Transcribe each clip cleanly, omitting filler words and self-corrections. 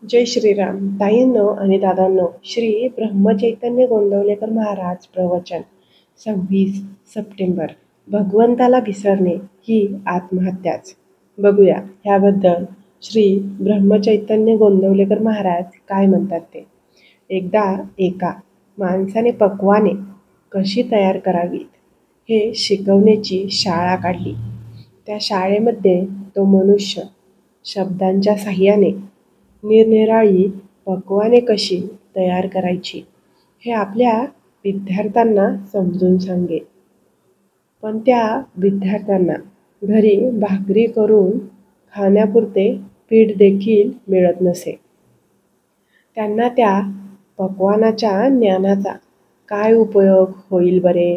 जय श्रीराम ताईंनो आणि दादांनो. श्री ब्रह्मचैतन्य गोंदवलेकर महाराज प्रवचन 26 सप्टेंबर. भगवंताला विसरणे ही आत्महत्याच. बघूया ह्याबद्दल श्री ब्रह्मचैतन्य गोंदवलेकर महाराज काय म्हणतात ते. एकदा एका माणसाने पक्वाने कशी तयार करावीत हे शिकवण्याची शाळा काढली. त्या शाळेमध्ये तो मनुष्य शब्दांच्या साह्याने निरनिराळी पक्वाने कशी तयार करायची हे आपल्या विद्यार्थ्यांना समजून सांगे. पण त्या विद्यार्थ्यांना घरी भाकरी करून खाण्यापुरते पीठ देखील मिळत नसे. त्यांना त्या पक्वानाच्या ज्ञानाचा काय उपयोग होईल बरे.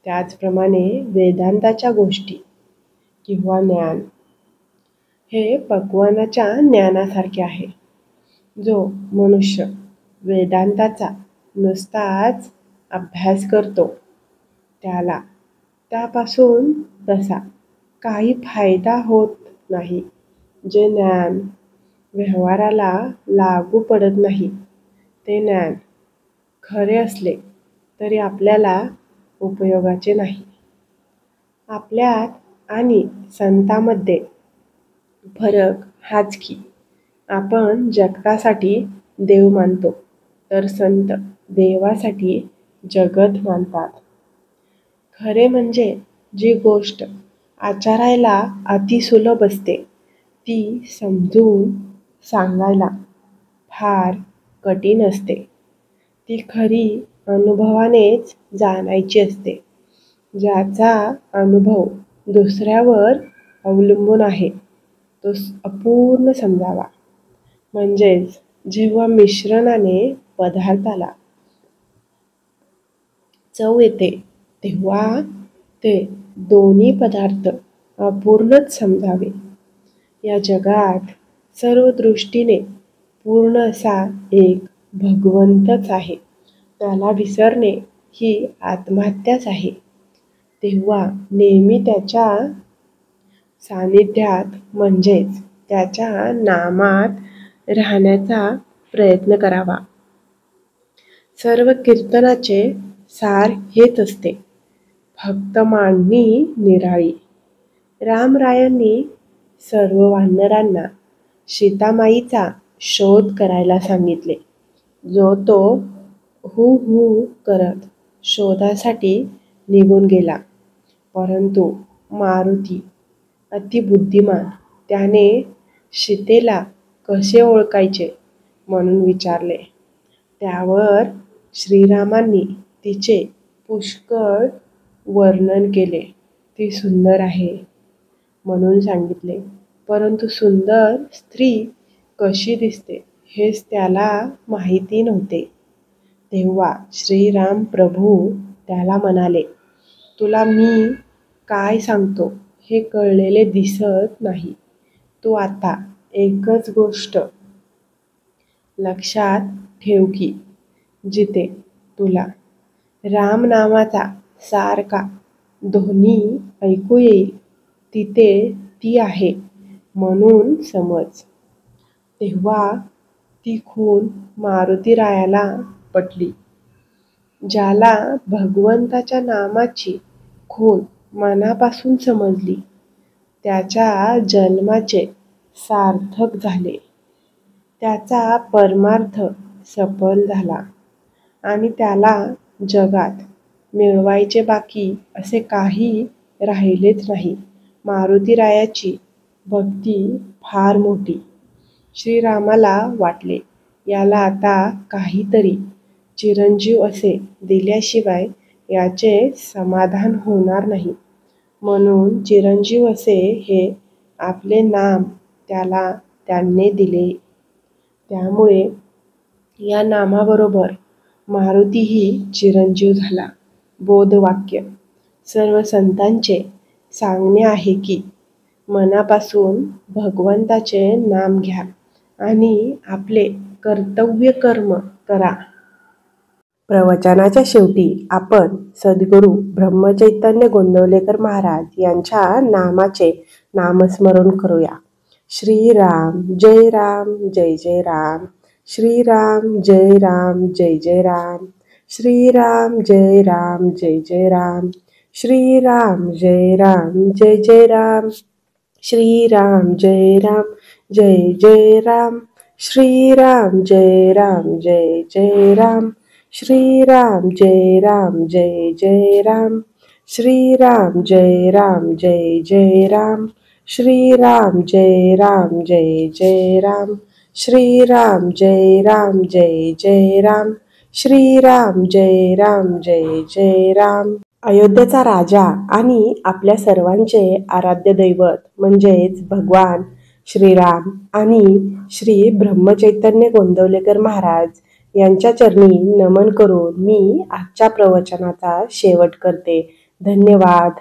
त्याचप्रमाणे वेदांताच्या गोष्टी किंवा ज्ञान हे पक्वानाच्या ज्ञानासारखे आहे. जो मनुष्य वेदांताचा नुसताच अभ्यास करतो त्याला त्यापासून तसा काही फायदा होत नाही. जे ज्ञान व्यवहाराला लागू पडत नाही ते ज्ञान खरे असले तरी आपल्याला उपयोगाचे नाही. आपल्यात आणि संतांमध्ये फरक हाच की आपण जगतासाठी देव मानतो तर संत देवासाठी जगत मानतात. खरे म्हणजे जी गोष्ट आचरायला अतिसुलभ असते ती समजून सांगायला फार कठीण असते. ती खरी अनुभवानेच जाणायची असते. ज्याचा अनुभव दुसऱ्यावर अवलंबून आहे तो अपूर्ण समजावा. म्हणजेच जेव्हा मिश्रणाने पदार्थाला चव येते तेव्हा ते दोन्ही पदार्थ अपूर्णच समजावे. या जगात सर्व दृष्टीने पूर्ण असा एक भगवंतच आहे. त्याला विसरणे ही आत्महत्याच आहे. तेव्हा नेहमी त्याच्या सानिध्यात म्हणजेच त्याच्या नामात राहण्याचा प्रयत्न करावा. सर्व कीर्तनाचे सार हेच असते. फक्त मांडणी निराळी. रामरायांनी सर्व वानरांना सीतामाईचा शोध करायला सांगितले. जो तो हू हू करत शोधासाठी निघून गेला. परंतु मारुती अतिबुद्धिमान. त्याने सीतेला कसे ओळखायचे म्हणून विचारले. त्यावर श्रीरामांनी तिचे पुष्कळ वर्णन केले. ती सुंदर आहे म्हणून सांगितले. परंतु सुंदर स्त्री कशी दिसते हेच त्याला माहिती नव्हते. तेव्हा श्रीराम प्रभू त्याला म्हणाले, तुला मी काय सांगतो हे कळलेले दिसत नाही. तू आता एकच गोष्ट लक्षात ठेव की जिथे तुला राम नामाचा सारखा ध्वनी ऐकू येईल तिथे ती आहे म्हणून समज. तेव्हा ती खूण मारुतीरायाला पटली. ज्याला भगवंताच्या नामाची खूण मनापासून समजली त्याच्या जन्माचे सार्थक झाले. त्याचा परमार्थ सफल झाला आणि त्याला जगात मिळवायचे बाकी असे काही राहिलेच नाही. मारुतीरायाची भक्ती फार मोठी. श्रीरामाला वाटले याला आता काहीतरी चिरंजीव असे दिल्याशिवाय याचे समाधान होणार नाही. म्हणून चिरंजीव असे हे आपले नाम त्याला त्यांनी दिले. त्यामुळे या नामाबरोबर मारुतीही चिरंजीव झाला. बोधवाक्य सर्व संतांचे सांगणे आहे की मनापासून भगवंताचे नाम घ्या आणि आपले कर्तव्य कर्म करा. प्रवचनाच्या शेवटी आपण सद्गुरू ब्रह्मचैतन्य गोंदवलेकर महाराज यांच्या नामाचे नामस्मरण करूया. श्रीराम जय राम जय जय राम, श्रीराम जय राम जय जय राम, श्रीराम जय राम जय जय राम, श्रीराम जय राम जय जय राम, श्रीराम जय राम जय जय राम, श्रीराम जय राम जय जय राम, श्रीराम जय राम जय जय राम, श्रीराम जय राम जय जय राम, श्रीराम जय राम जय जय राम, श्रीराम जय राम जय जय राम, श्रीराम जय राम जय जय राम. अयोध्येचा राजा आणि आपल्या सर्वांचे आराध्य दैवत म्हणजेच भगवान श्रीराम आणि श्री ब्रह्मचैतन्य गोंदवलेकर महाराज यांच्या चरणी नमन करून मी आजच्या प्रवचनाचा शेवट करते. धन्यवाद.